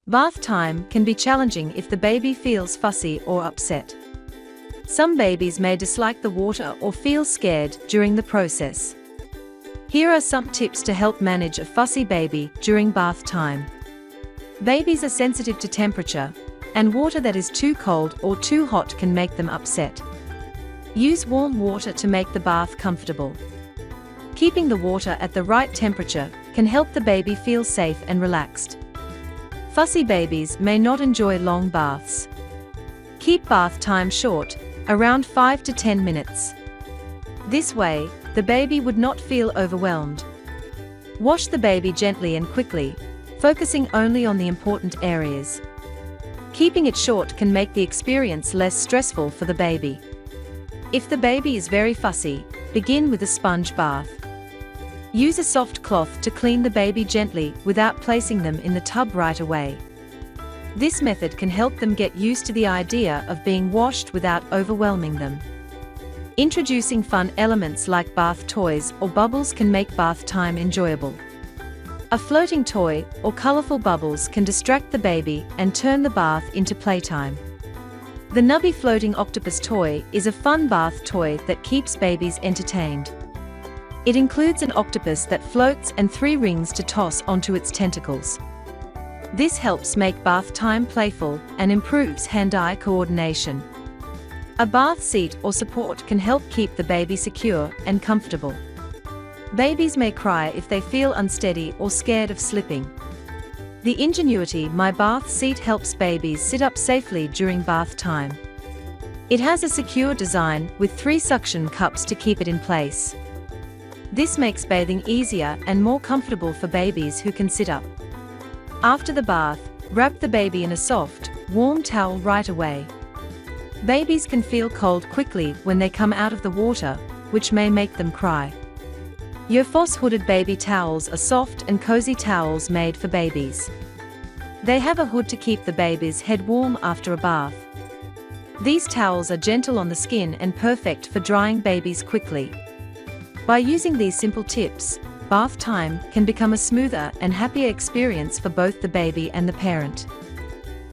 Bath time can be challenging if the baby feels fussy or upset. Some babies may dislike the water or feel scared during the process. Here are some tips to help manage a fussy baby during bath time. Babies are sensitive to temperature, and water that is too cold or too hot can make them upset. Use warm water to make the bath comfortable. Keeping the water at the right temperature can help the baby feel safe and relaxed. Fussy babies may not enjoy long baths. Keep bath time short, around 5 to 10 minutes. This way, the baby would not feel overwhelmed. Wash the baby gently and quickly, focusing only on the important areas. Keeping it short can make the experience less stressful for the baby. If the baby is very fussy, begin with a sponge bath. Use a soft cloth to clean the baby gently without placing them in the tub right away. This method can help them get used to the idea of being washed without overwhelming them. Introducing fun elements like bath toys or bubbles can make bath time enjoyable. A floating toy or colorful bubbles can distract the baby and turn the bath into playtime. The Nubby floating octopus toy is a fun bath toy that keeps babies entertained. It includes an octopus that floats and 3 rings to toss onto its tentacles. This helps make bath time playful and improves hand-eye coordination. A bath seat or support can help keep the baby secure and comfortable. Babies may cry if they feel unsteady or scared of slipping. The Ingenuity My Bath seat helps babies sit up safely during bath time. It has a secure design with 3 suction cups to keep it in place. This makes bathing easier and more comfortable for babies who can sit up. After the bath, wrap the baby in a soft, warm towel right away. Babies can feel cold quickly when they come out of the water, which may make them cry. Your Fussy hooded baby towels are soft and cozy towels made for babies. They have a hood to keep the baby's head warm after a bath. These towels are gentle on the skin and perfect for drying babies quickly. By using these simple tips, bath time can become a smoother and happier experience for both the baby and the parent.